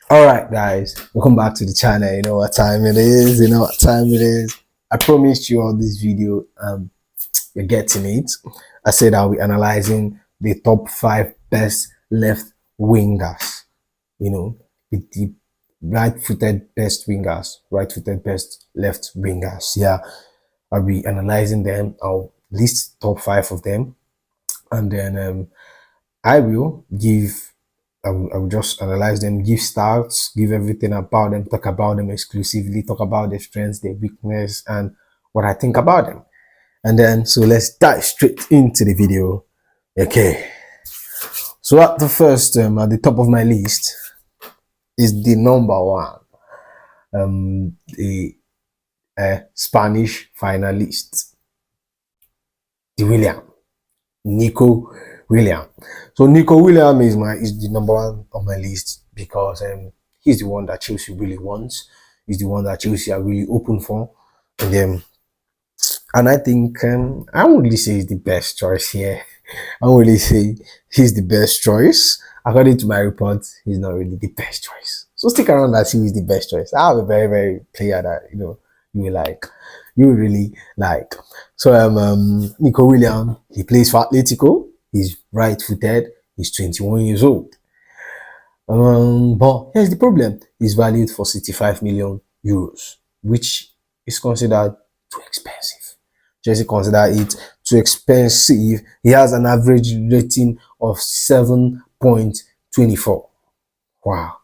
All right, guys, welcome back to the channel. You know what time it is. You know what time it is. I promised you all this video. You're getting it. I said I'll be analyzing the top five best left wingers. You know, the right-footed best wingers, right-footed best left wingers. Yeah, I'll be analyzing them. I'll list top five of them, and then I will give I will just analyze them, give stats, give everything about them, talk about them exclusively, talk about their strengths, their weakness, and what I think about them. And then, so let's dive straight into the video. Okay. So at the first, at the top of my list is the number one, the Spanish finalist, the William, Nico Williams. So Nico Williams is the number one on my list because he's the one that Chelsea really wants. He's the one that Chelsea are really open for, and I think I won't really say he's the best choice here. I won't really say he's the best choice. According to my report, he's not really the best choice. So stick around and see who's the best choice. I have a very, very player that you will like. You will really like. So Nico Williams, he plays for Atletico. He's right footed. He's 21 years old. But here's the problem. He's valued for 65 million euros, which is considered too expensive. Chelsea consider it too expensive. He has an average rating of 7.24. Wow.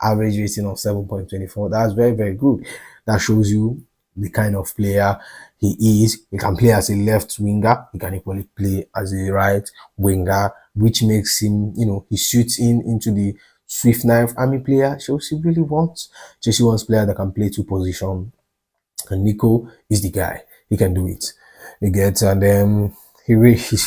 Average rating of 7.24. That's very, very good. That shows you the kind of player he is. He can play as a left winger. He can equally play as a right winger, which makes him, he suits into the Swift Knife Army player Chelsea really wants. Chelsea wants a player that can play two positions. And Nico is the guy. He can do it. He gets, and he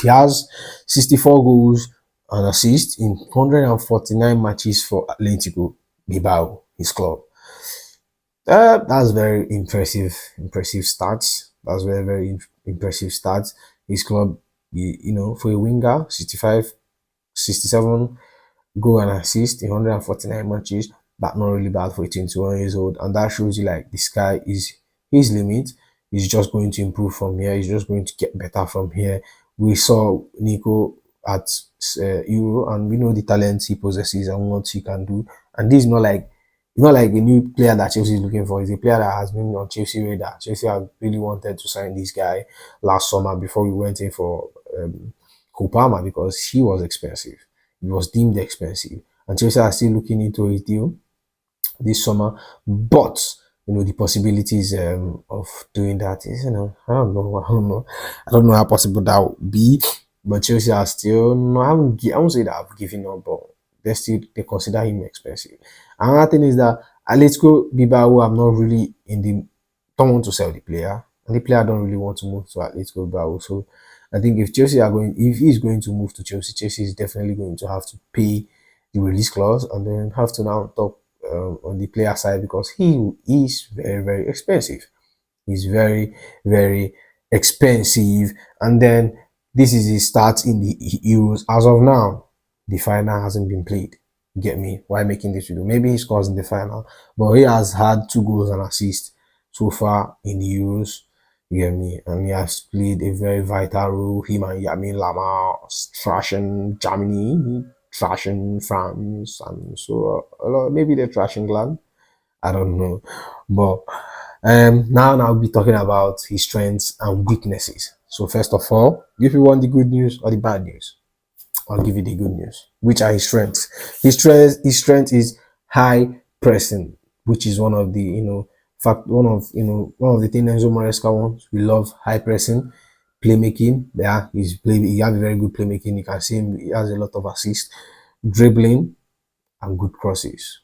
has 64 goals and assists in 149 matches for Atletico Bilbao, his club. That's very impressive stats. That's very, very impressive stats. His club, for a winger, 67 goal and assist in 149 matches. But not really bad for a 21 years old. And that shows you like this guy is his limit. He's just going to improve from here. He's just going to get better from here. We saw Nico at Euro, and we know the talent he possesses and what he can do. And this is not like a new player that Chelsea is looking for. It's a player that has been on Chelsea radar. Chelsea have really wanted to sign this guy last summer before we went in for Kopama because he was expensive. He was deemed expensive. And Chelsea are still looking into his deal this summer. But the possibilities of doing that is, I don't know how possible that would be. But Chelsea are still, no, I won't say that I've given up, but they consider him expensive. Another thing is that Atletico Bilbao, I'm not really don't want to sell the player, and the player don't really want to move to Atletico Bilbao. So I think if he's going to move to Chelsea, Chelsea is definitely going to have to pay the release clause and then have to now talk on the player side because he is very, very expensive. He's very, very expensive, and then this is his start in the Euros. As of now, the final hasn't been played. Get me? Why making this video? Maybe he scores in the final, but he has had 2 goals and assists so far in the Euros. You get me? And he has played a very vital role. Him and Yamin Lama trashing Germany, trashing France, and so maybe they're trashing England. I don't know, but now I'll be talking about his strengths and weaknesses. So first of all, if you want the good news or the bad news, I'll give you the good news. Which are his strengths? His strength is high pressing, which is one of the one of the things Enzo Maresca wants. We love high pressing, playmaking. Yeah, he has very good playmaking. You can see him. He has a lot of assists, dribbling, and good crosses.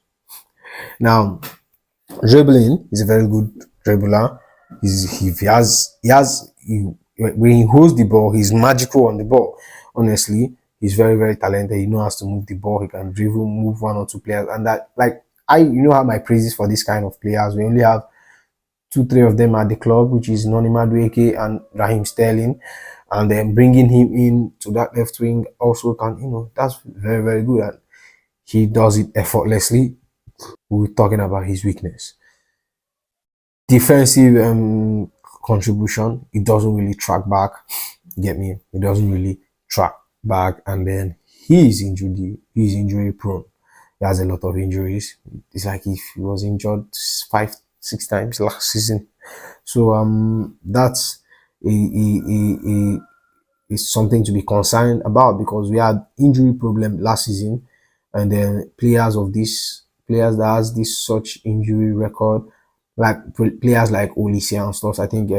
Now, dribbling is a very good dribbler. When he holds the ball, he's magical on the ball. Honestly, he's very, very talented. He knows how to move the ball. He can dribble, move one or two players, and that have my praises for this kind of players. We only have 2, 3 of them at the club, which is Noni Madueke and Raheem Sterling, and then bringing him in to that left wing also can, that's very, very good, and he does it effortlessly. We're talking about his weakness. Defensive contribution, it doesn't really track back. Get me? It doesn't really track back, and then he's injury prone. He has a lot of injuries. It's like if he was injured 5, 6 times last season. So that's a is something to be concerned about because we had injury problem last season, and then players that has this such injury record, like players like Olise and stuff. I think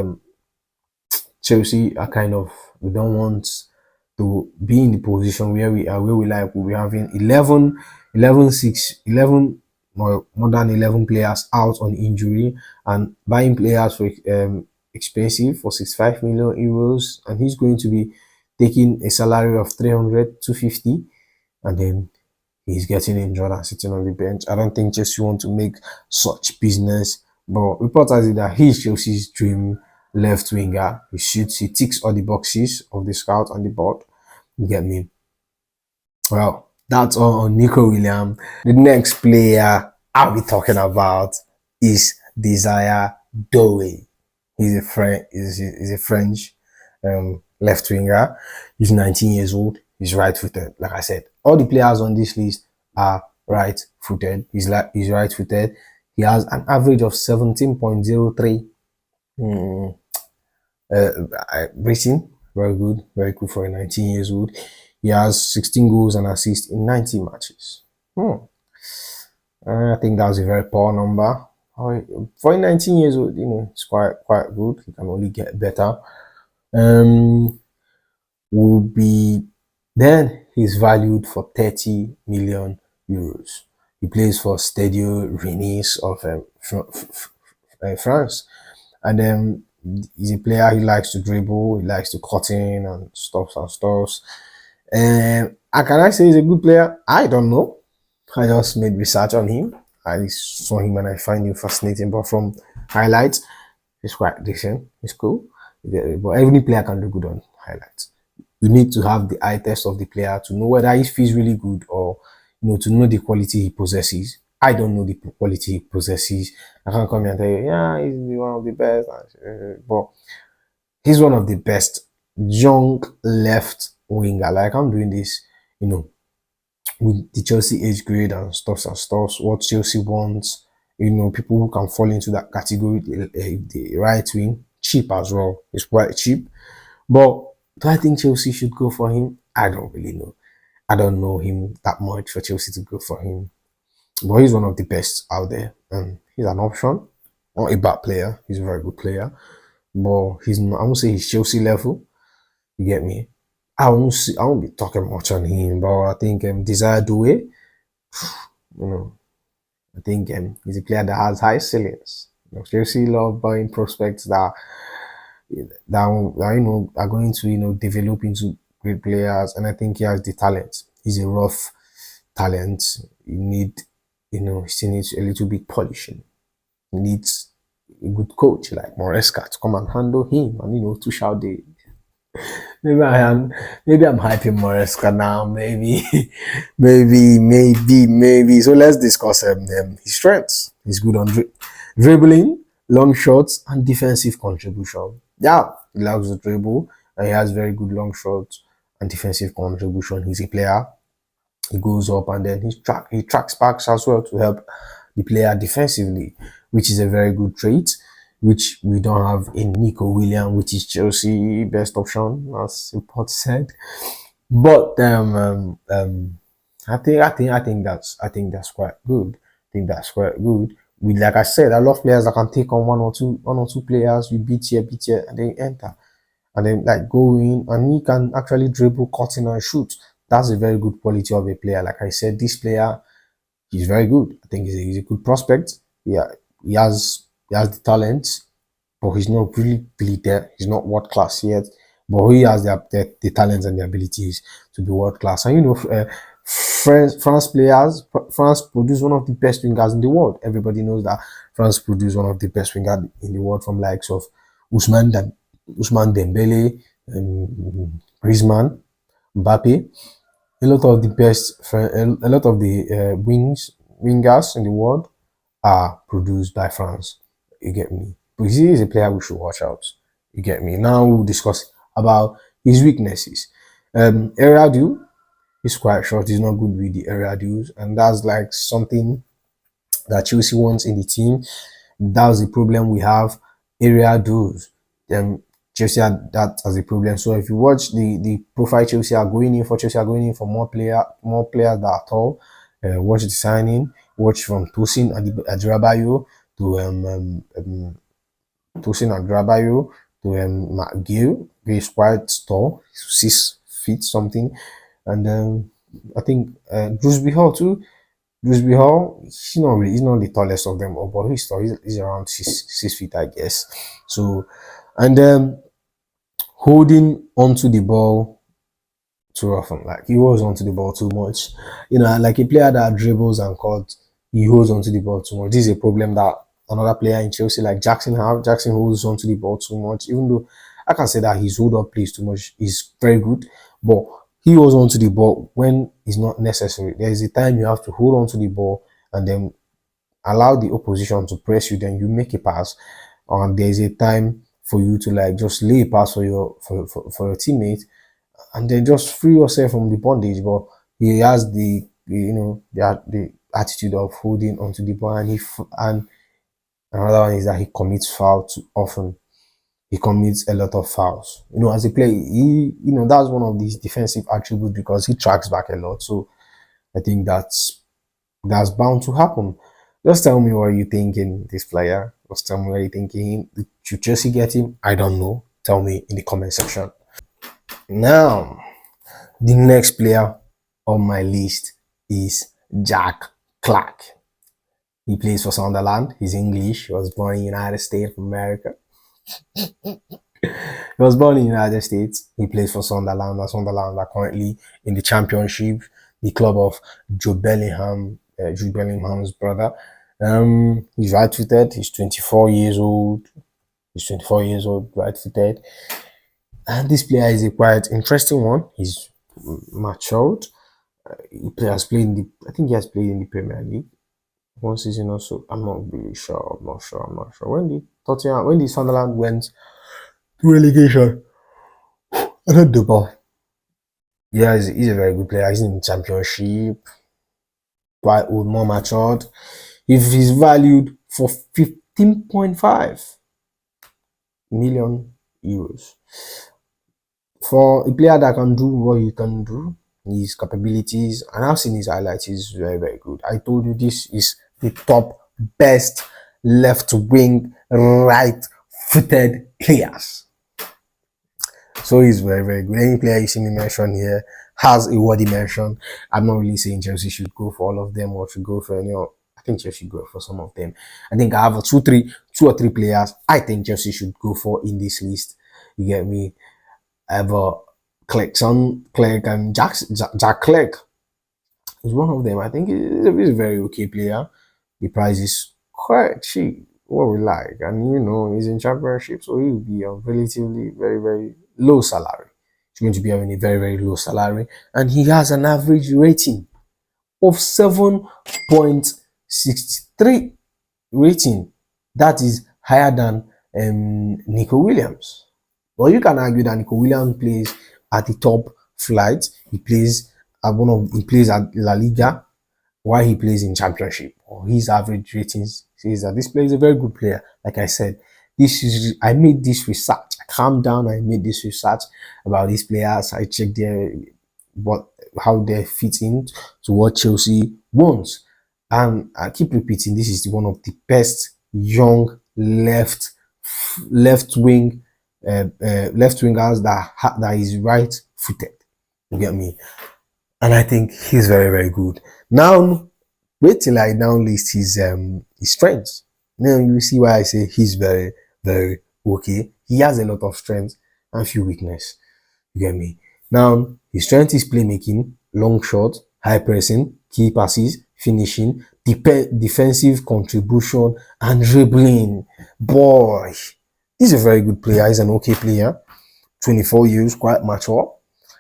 Chelsea are kind of, we don't want to be in the position where we are, where we like we'll be having 11 more than 11 players out on injury, and buying players for expensive for 65 million euros, and he's going to be taking a salary of 300, 250, and then he's getting injured and sitting on the bench. I don't think Chelsea want to make such business. But reports has it that he's Chelsea's dream left winger. He ticks all the boxes of the scout on the board. You get me? Well, that's all on Nico Williams. The next player I'll be talking about is Desire Doue. He's a French left winger. He's 19 years old. He's right footed. Like I said, all the players on this list are right footed. He's right footed. He has an average of 17.03 rating. Very good. Very good for a 19 years old. He has 16 goals and assists in 90 matches. I think that was a very poor number. For a 19 years old, it's quite good. He can only get better. Will be then he's valued for 30 million euros. He plays for Stadio Rennes of France, and he's a player. He likes to dribble, he likes to cut in and stuff. And can I say he's a good player? I don't know. I just made research on him. I saw him and I find him fascinating, but from highlights, he's quite decent. He's cool. Yeah, but every player can do good on highlights. You need to have the eye test of the player to know whether he feels really good, or to know the quality he possesses. I don't know the quality he possesses. I can't come here and tell you, yeah, he's one of the best, but he's one of the best young left winger. Like, I'm doing this, with the Chelsea age grade and stuff. What Chelsea wants, people who can fall into that category, the right wing, cheap as well. It's quite cheap, but do I think Chelsea should go for him? I don't really know. I don't know him that much for Chelsea to go for him. But he's one of the best out there. And he's an option. Not a bad player. He's a very good player. But he's not, I won't say he's Chelsea level. You get me? I won't be talking much on him. But I think Desire Doué, I think he's a player that has high ceilings. Chelsea love buying prospects that are going to develop into great players, and I think he has the talent. He's a rough talent. He still needs a little bit polishing. He needs a good coach like Moresca to come and handle him and to shout the. Maybe I'm hyping Moresca now. Maybe, maybe. So let's discuss his strengths. He's good on dribbling, long shots, and defensive contribution. Yeah, he loves to dribble, and he has very good long shots and defensive contribution. He's a player. He goes up and then he tracks backs as well to help the player defensively, which is a very good trait, which we don't have in Nico Williams, which is Chelsea best option, as report said. But I think that's quite good. Like I said, I love players that can take on one or two players. We beat here, and then enter, and then like go in, and he can actually dribble, cut in, and shoot. That's a very good quality of a player. Like I said, this player, he's very good. I think he's a good prospect. Yeah, he has the talent, but he's not really there. He's not world class yet, but he has the talents and the abilities to be world class. And France produce one of the best wingers in the world. Everybody knows that France produce one of the best wingers in the world, from likes of Ousmane Dembele, Griezmann, Mbappe. A lot of the wings wingers in the world are produced by France. You get me? But he is a player we should watch out. You get me? Now we'll discuss about his weaknesses. Area do is quite short. He's not good with the area dues, and that's like something that Chelsea wants in the team. That's the problem we have. Area dues. Chelsea had that as a problem. So if you watch the profile Chelsea are going in for more players that are tall. Watch the signing. Watch from Adrabayo to Tosin Adrabayo to McGill. He's quite tall, 6 feet something, and I think Drewsby Hall too. Drewsby Hall, he's not the tallest of them all, but he's tall. He's around 6 feet, I guess. So, and holding onto the ball too often. Like he holds onto the ball too much. Like a player that dribbles and cuts, he holds onto the ball too much. This is a problem that another player in Chelsea like Jackson have. Jackson holds onto the ball too much. Even though I can say that his hold up plays too much is very good, but he holds onto the ball when it's not necessary. There is a time you have to hold onto the ball and then allow the opposition to press you. Then you make a pass, and there is a time for you to like just lay a pass for your teammate, and then just free yourself from the bondage. But he has the attitude of holding onto the ball, and another one is that he commits fouls too often. He commits a lot of fouls. As a player, that's one of these defensive attributes because he tracks back a lot. So I think that's bound to happen. Just tell me what you thinking this player. Just tell me what you thinking. Should Chelsea get him? I don't know. Tell me in the comment section. Now, the next player on my list is Jack Clarke. He plays for Sunderland. He's English. He was born in the United States of America. He was born in the United States. He plays for Sunderland. And Sunderland are currently in the Championship, the club of Jude Bellingham's brother. He's right-footed. He's 24 years old. Right-footed. And this player is a quite interesting one. He's matured. I think he has played in the Premier League 1 season or so. I'm not really sure. I'm not sure. When the Sunderland went to relegation, I don't know, but yeah, he's a very good player. He's in the Championship, quite old, more matured. If he's valued for 15.5 million euros for a player that can do what he can do, his capabilities, and I've seen his highlights, he's very, very good. I told you this is the top best left wing right footed players. So he's very, very good. Any player you see me mention here has a worthy mention. I'm not really saying Chelsea should go for all of them or should go for any. I think Chelsea should go for some of them. I think I have two or three players I think Chelsea should go for in this list. You get me? I have Clarke and Jack Clarke is one of them. I think he's a very okay player. The price is quite cheap, what we like, and he's in Championship, so he'll be on relatively very, very low salary. He's going to be having a very, very low salary, and he has an average rating of 7.63 rating. That is higher than Nico Willams. Well, you can argue that Nico Willams plays at the top flight. He plays at La Liga while he plays in Championship. Or his average ratings says that this player is a very good player. Like I said, I made this research. I calmed down. I made this research about these players. I checked how they fit in to what Chelsea wants. And I keep repeating, this is one of the best young left wingers that is right footed. You get me? And I think he's very, very good. Now, wait till I now list his strengths. Now you see why I say he's very, very okay. He has a lot of strengths and few weakness. You get me? Now, his strength is playmaking, long shot, high pressing, key passes, finishing, defensive contribution, and dribbling. Boy, he's a very good player. He's an okay player. 24 years, quite mature.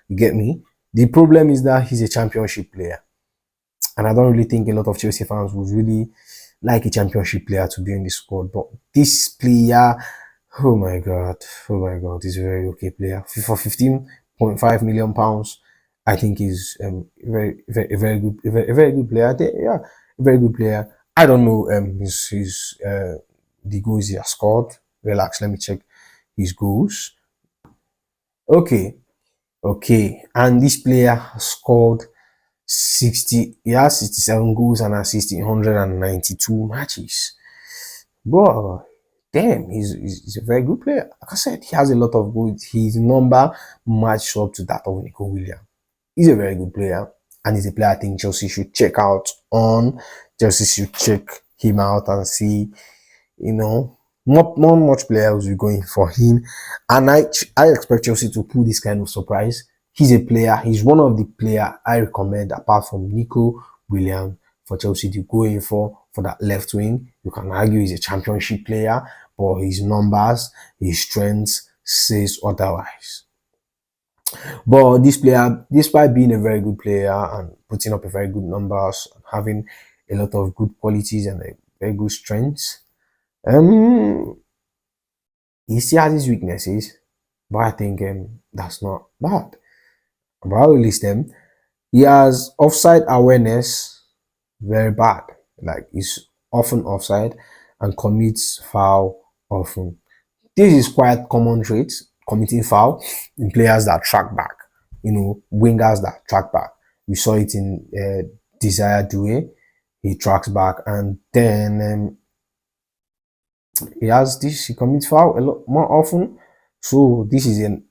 You get me? The problem is that he's a Championship player. And I don't really think a lot of Chelsea fans would really like a championship player to be in the squad. But this player, oh my god, oh my god, he's a very okay player. For 15.5 million pounds, I think he's a very good, a very good player. Yeah, a very good player. I don't know his the goals he has scored. Relax, let me check his goals. Okay, okay, and this player has scored 60. He has 67 goals and assists in 192 matches. Bro, damn, he's a very good player. Like I said, he has a lot of goals. His number matches up to that of Nico Williams. He's a very good player, and he's a player I think Chelsea should check out on. Chelsea should check him out and see, you know, not much players will be going for him. And I expect Chelsea to pull this kind of surprise. He's a player, he's one of the player I recommend apart from Nico Williams for Chelsea to go in for that left wing. You can argue he's a championship player, but his numbers, his strengths says otherwise. But this player, despite being a very good player and putting up a very good numbers, having a lot of good qualities and a very good strengths, um, he still has his weaknesses, but I think that's not bad. But I'll list them. He has offside awareness, very bad. Like he's often offside and commits foul often. This is quite common trait, committing foul in players that track back. You know, wingers that track back. We saw it in Desire Doue. He tracks back, and then he commits foul a lot more often. So this is an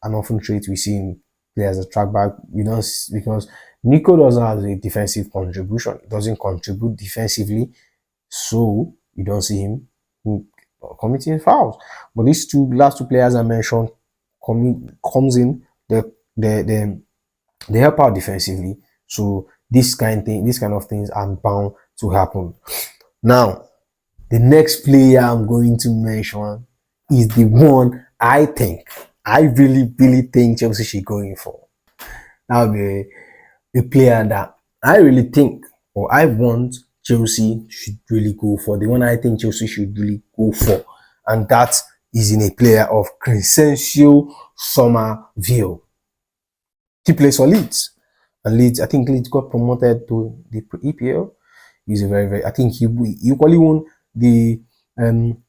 often trait we see in players that track back. We don't because Nico doesn't have a defensive contribution. He doesn't contribute defensively, so you don't see him committing fouls. But these last two players I mentioned comes in they help out defensively. So this kind of things are bound to happen. Now, the next player I'm going to mention is the one I really think Chelsea should go in for. That would be a player that I really think or I want Chelsea should really go for. The one I think Chelsea should really go for. And that is in a player of Crysencio Summerville. He plays for Leeds. And Leeds, I think Leeds got promoted to the EPL. He's a I think he equally won the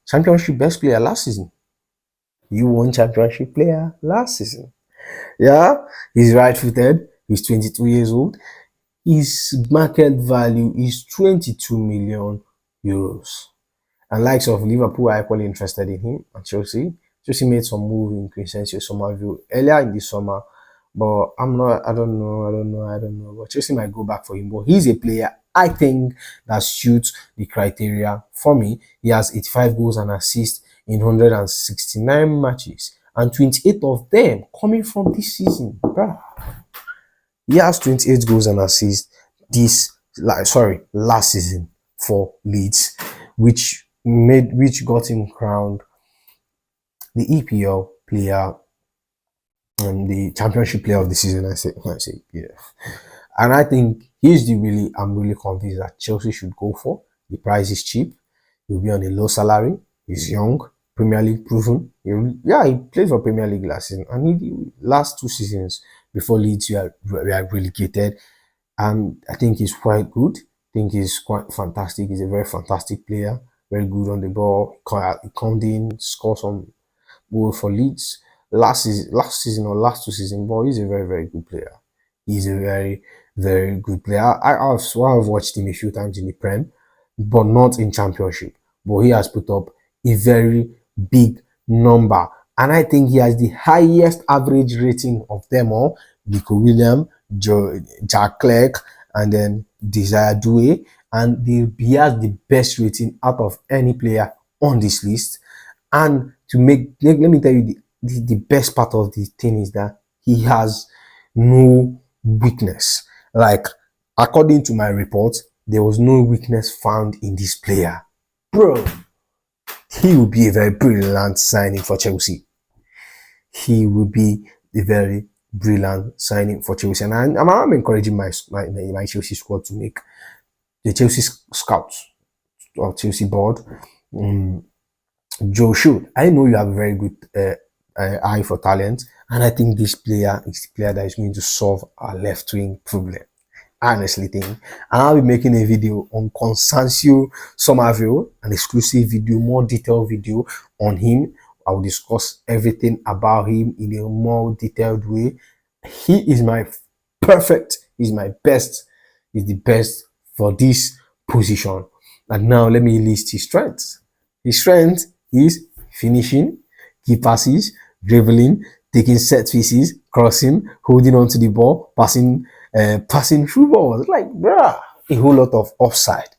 championship best player last season. He won championship player last season. Yeah, he's right-footed. He's 22 years old. His market value is 22 million euros. And likes of Liverpool are equally interested in him and Chelsea. Chelsea made some move in Crysencio Summerville earlier in the summer, but I don't know. But Chelsea might go back for him. But he's a player I think that suits the criteria for me. He has 85 goals and assists in 169 matches, and 28 of them coming from this season. Bruh. He has 28 goals and assists last season for Leeds, which got him crowned the EPL player and the championship player of the season. I say yeah. And I think I'm really convinced that Chelsea should go for. The price is cheap. He'll be on a low salary. He's young, Premier League proven. He played for Premier League last season, and last 2 seasons before Leeds we are relegated. And I think he's quite good. I think he's quite fantastic. He's a very fantastic player. Very good on the ball. He comes in, scored some goals for Leeds last season or last 2 seasons. But he's a very good player. He's a very good player. I've watched him a few times in the Prem, but not in Championship. But he has put up a very big number. And I think he has the highest average rating of them all. Nico Willams, Clarke, and then Desire Doue. And he has the best rating out of any player on this list. And let me tell you, the best part of the thing is that he has no weakness. Like, according to my report, there was no weakness found in this player. Bro, he will be a very brilliant signing for Chelsea. He will be a very brilliant signing for Chelsea. And I'm encouraging my Chelsea squad to make the Chelsea scouts or Chelsea board. Um, Joe Shoot, I know you have a very good eye for talent, and I think this player is the player that is going to solve our left wing problem. I honestly think. And I'll be making a video on Constancio Somerville, an exclusive video, more detailed video on him. I will discuss everything about him in a more detailed way. He is my perfect, he's my best, he's the best for this position. And now let me list his strengths. His strength is finishing, key passes, dribbling, taking set pieces, crossing, holding on to the ball, passing through balls. Like, bruh, a whole lot of offside.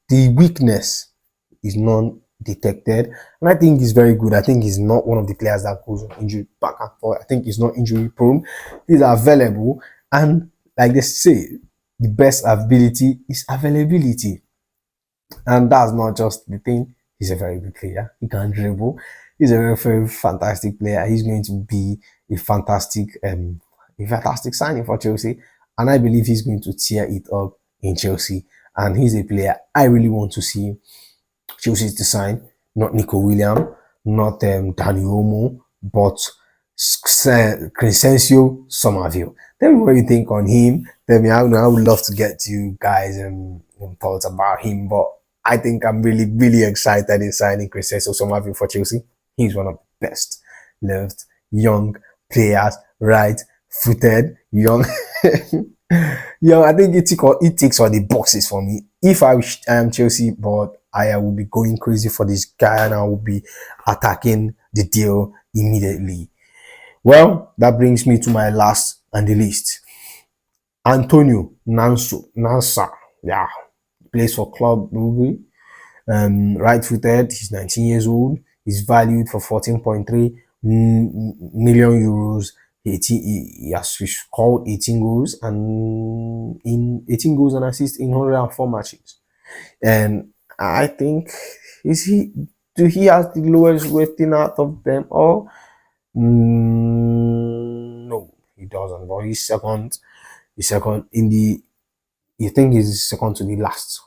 The weakness is non-detected, and I think he's very good. I think he's not one of the players that goes on injury back and forth. I think he's not injury prone. He's available, and like they say, the best ability is availability. And that's not just the thing. He's a very good player. He can dribble. He's a very, very fantastic player. He's going to be a fantastic signing for Chelsea. And I believe he's going to tear it up in Chelsea. And he's a player I really want to see Chelsea to sign. Not Nico Williams, not Dani Olmo, but Crysencio Somerville. Tell me what you think on him. Tell me, I would love to get you guys thoughts about him, but I think I'm really, really excited in signing Crysencio Somerville for Chelsea. He's one of the best left young players, right footed, young. I think it ticks all the boxes for me. If I am Chelsea, but I will be going crazy for this guy and I will be attacking the deal immediately. Well, that brings me to my last on the list. Antonio Nansa. Yeah, plays for Club Brugge. Right footed, he's 19 years old. He's valued for 14.3 million euros. He has scored 18 goals and in 18 goals and assists in 104 matches. And I think he has the lowest rating out of them all? No, he doesn't. But he's second. He's second in the. You think he's second to the last.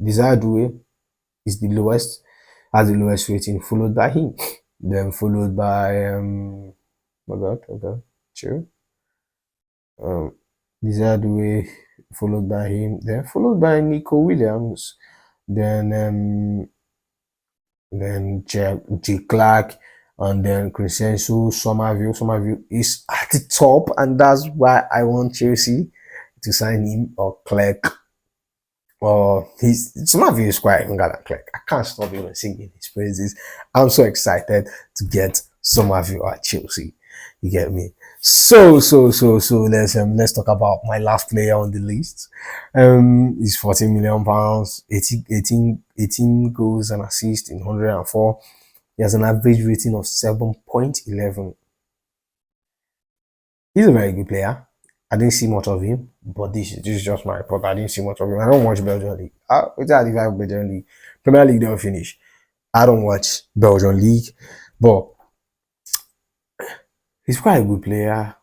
Desire Doue is the lowest, has the lowest rating, followed by him. Then followed by okay, sure. Desire Doue, followed by him. Then followed by Nico Willams. Then J Clarke, and then crysencio Somerville. Somerville is at the top, and that's why I want Chelsea to sign him, or Clarke. Or Somerville is quite younger than Clarke. I can't stop even singing his praises. I'm so excited to get Somerville at Chelsea. You get me? So let's talk about my last player on the list. He's 14 million pounds, 18 goals and assists in 104. He has an average rating of 7.11. He's a very good player. I didn't see much of him, but this is just my report. I didn't see much of him. I don't watch Belgian League. It's at the Belgian League. Premier League don't finish. I don't watch Belgian League, but he's quite a good player.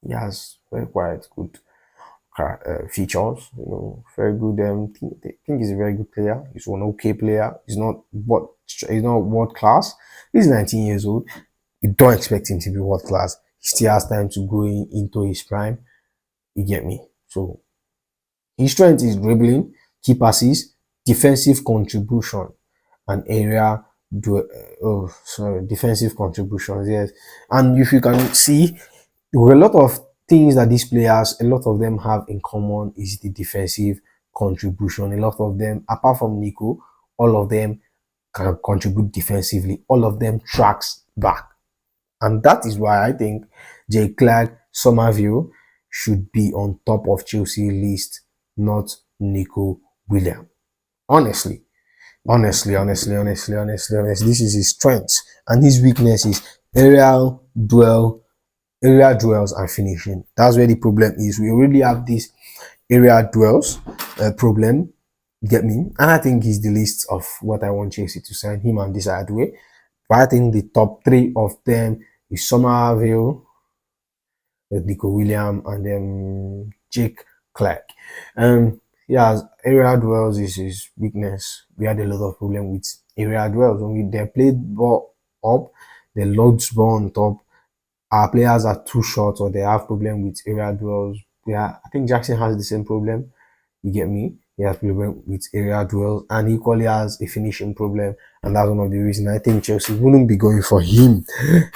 He has quite good features. Very good. I think he's a very good player. He's an okay player. He's not world class. He's 19 years old. You don't expect him to be world class. He still has time to go into his prime. You get me? So his strength is dribbling, key passes, defensive contribution, and defensive contributions. Yes, and if you can see, there were a lot of things that these players, a lot of them have in common is the defensive contribution. A lot of them, apart from Nico, all of them can contribute defensively. All of them tracks back, and that is why I think J Clarke, Somerville should be on top of Chelsea list, not Nico Williams. Honestly, this is his strength, and his weakness is area duels and finishing. That's where the problem is. We already have this area duels problem. Get me? And I think he's the list of what I want Chelsea to sign, him and this other way. But I think the top three of them is Somerville, Nico Williams and Jake Clarke. Yeah, area duels is his weakness. We had a lot of problem with area duels when they played ball up, they loads ball on top. Our players are too short or they have problem with area duels. Yeah, I think Jackson has the same problem. You get me? He has problem with area duels and he equally has a finishing problem. And that's one of the reasons I think Chelsea wouldn't be going for him.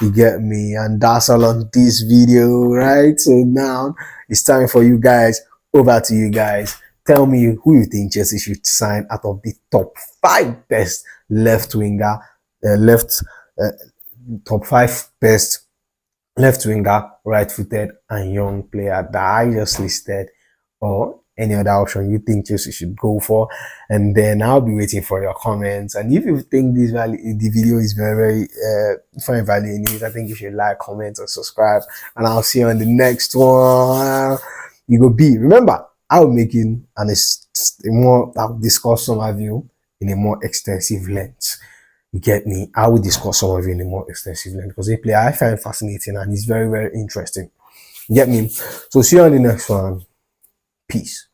You get me? And that's all on this video, right? So now it's time for you guys. Over to you guys. Tell me who you think Chelsea should sign out of the top 5 best left winger, left uh, top 5 best left winger, right footed, and young player that I just listed, or any other option you think Chelsea should go for. And then I'll be waiting for your comments. And if you think the video is very, find value in it, I think you should like, comment, and subscribe. And I'll see you on the next one. You go be. Remember, I'll make it I'll discuss some of you in a more extensive length. You get me? I will discuss some of it in a more extensive length because a player I find fascinating and he's very, very interesting. You get me? So see you on the next one. Peace.